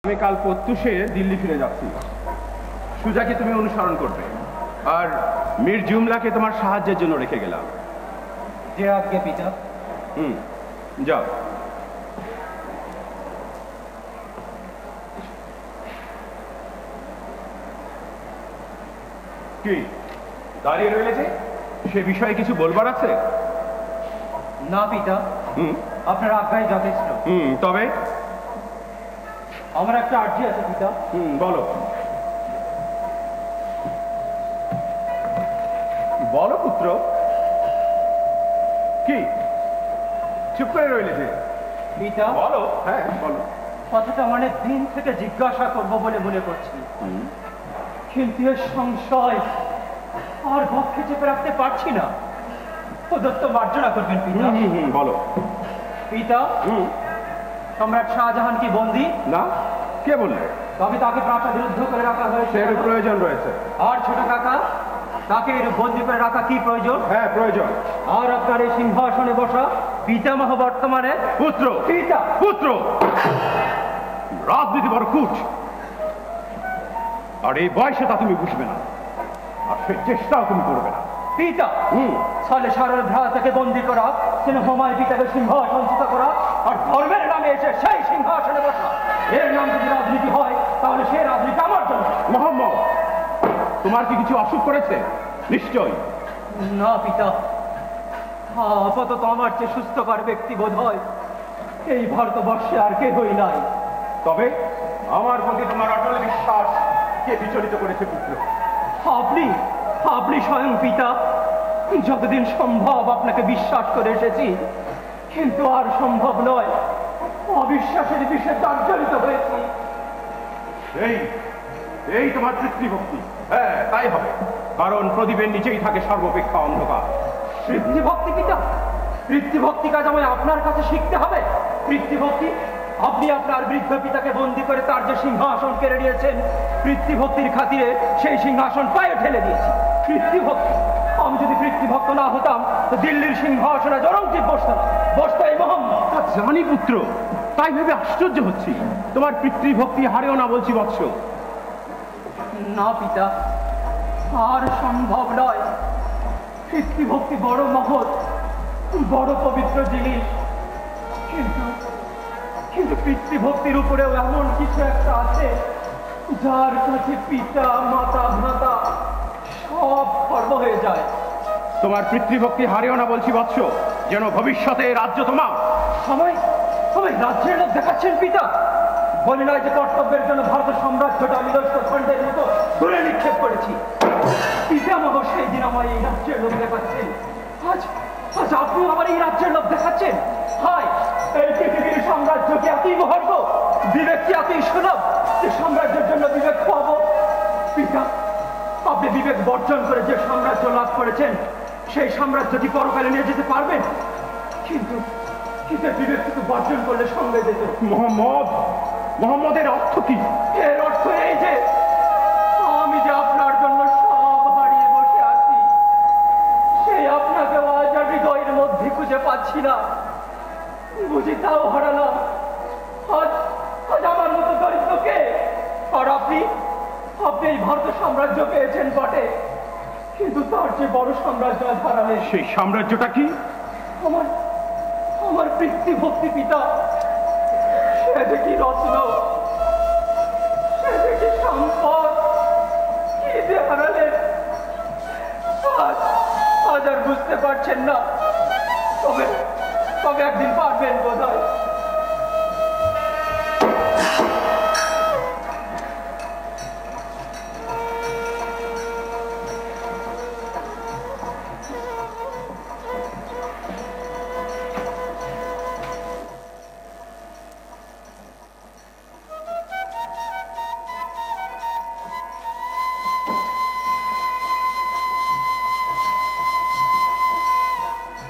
আমি কাল প্রত্যুষে দিল্লি ফিরে যাচ্ছি। সুজাকে তুমি অনুসরণ করবে, আর মীর জুমলাকে তোমার সাহায্যের জন্য রেখে গেলাম। যে আজ্ঞে পিতা। যাও। কি দাঁড়িয়ে রয়েছে? সে বিষয়ে কিছু বলবার আছে? না পিতা, আপনার আজ্ঞাই যথেষ্ট। তবে আমার একটা আর্জি আছে পিতা। বলো বলো পুত্র। কি চুপ করে রইলে যে? পিতা বলো। হ্যাঁ বলো। কথাটা অনেক দিন থেকে জিজ্ঞাসা করব বলে মনে করছি, কিন্তু এর সংশয় আর পক্ষে চেপে রাখতে পারছি না। প্রদত্ত মার্জনা করবেন পিতা। বলো। পিতা, সম্রাট শাহজাহান কি বন্দী? না। কে বললে? তবে তাকে প্রাসাদরুদ্ধ করে রাখা হয়েছে। এর প্রয়োজন রয়েছে। আর ছোট কাকা, তাকে বন্দী করে রাখা কি প্রয়োজন? হ্যাঁ প্রয়োজন। আর আপনার এই সিংহাসনে বসা পিতামহ বর্তমানে পুত্র। পিতা পুত্র, রাজনীতি বড় কুট, আর এই বয়সে তা তুমি বুঝবে না, আর সেই চেষ্টাও তুমি করবে না। পিতা, সালে সারের ভ্রাতাকে বন্দী করা, সিংহময় পিতাকে সিংহাসনচ্যুত করা, আর ধর্মের নামে এসে সেই সিংহাসনে বসা, এর নাম যদি রাজনীতি হয় তাহলে সেই রাজনীতি আমার জন্য। মোহাম্মদ, তোমার কি কিছু অসুখ করেছে? নিশ্চয় না পিতা, আপাতত আমার চেয়ে সুস্থকর ব্যক্তি বোধ হয় এই ভারতবর্ষে আর কেহই নাই। তবে আমার প্রতি তোমার অটল বিশ্বাস কে বিচলিত করেছে পুত্র? আপনি আপনি স্বয়ং পিতা। যতদিন সম্ভব আপনাকে বিশ্বাস করে এসেছি, কিন্তু আর সম্ভব নয়, অবিশ্বাসের বিষয়ে জর্জরিত হয়েছি। এই তোমার পিতৃভক্তি। হ্যাঁ তাই হবে, কারণ প্রদীপের নিচেই থাকে সর্বাপেক্ষা অন্ধকার। পিতৃভক্তি পিতা? পিতৃভক্তি কাজ আমায় আপনার কাছে শিখতে হবে? পিতৃভক্তি? আপনি আপনার বৃদ্ধ পিতাকে বন্দী করে তার যে সিংহাসন কেড়ে নিয়েছেন, পিতৃভক্তির খাতিরে সেই সিংহাসন পায়ে ঠেলে দিয়েছি। পিতৃভক্তি? আমি যদি পিতৃভক্ত না হতাম তো দিল্লির সিংহাসনে জরঙ্গিত বসতাম, বসতো এই মোহাম্মদ। জানি পুত্র, তাই ভেবে আশ্চর্য হচ্ছি তোমার পিতৃভক্তি হারেও না বলছি বৎস। না পিতা, আর সম্ভব নয়। পিতৃভক্তি বড় মহৎ, বড় পবিত্র জিনিস, কিন্তু পিতৃভক্তির উপরেও এমন কিছু একটা আছে যার কাছে পিতা মাতা ভ্রাতা সব খর্ব হয়ে যায়। তোমার পিতৃভক্তি হারেও না বলছি বৎস, যেন ভবিষ্যতে রাজ্য তোমার। সময় রাজ্যের লোক দেখাচ্ছেন পিতা? বলে নয় যে কর্তব্যের জন্য ভারত সাম্রাজ্যটা আমি খণ্ডের মতো দূরে নিক্ষেপ করেছি। পিতামহ সেই দিন আমার এই রাজ্যের লোক দেখাচ্ছেন, আজ আপনি আমার এই রাজ্যের লোক দেখাচ্ছেন। হায়, এই পৃথিবীর সাম্রাজ্য কি এতই মহর্ব, বিবেক কি এতই সুলভ যে সাম্রাজ্যের জন্য বিবেক পাবো? পিতা, আপনি বিবেক বর্জন করে যে সাম্রাজ্য লাভ করেছেন, সেই সাম্রাজ্যটি পরকালে নিয়ে যেতে পারবেন, কিন্তু বিবেক কিন্তু বর্জন করলে সঙ্গে যেত। মোহাম্মদের অর্থ কি? এর অর্থ এই যে আমি যে আপনার জন্য সব হারিয়ে বসে আছি, সেই আপনাকে আজ আর হৃদয়ের মধ্যে খুঁজে পাচ্ছি না। বুঝি তাও হারালাম। আজ আমার মতো দরিদ্রকে, আর আপনি এই ভারত সাম্রাজ্য পেয়েছেন বটে, কিন্তু তার যে বড় সাম্রাজ্য আজ হারালেন। সেই সাম্রাজ্যটা কি? আমার পিতৃভক্তি পিতা। সে যে কি রত্ন, সে যে কি সম্পদ, কি যে হারালেন আজ আর বুঝতে পারছেন না। তবে একদিন পারবেন বোধ হয়।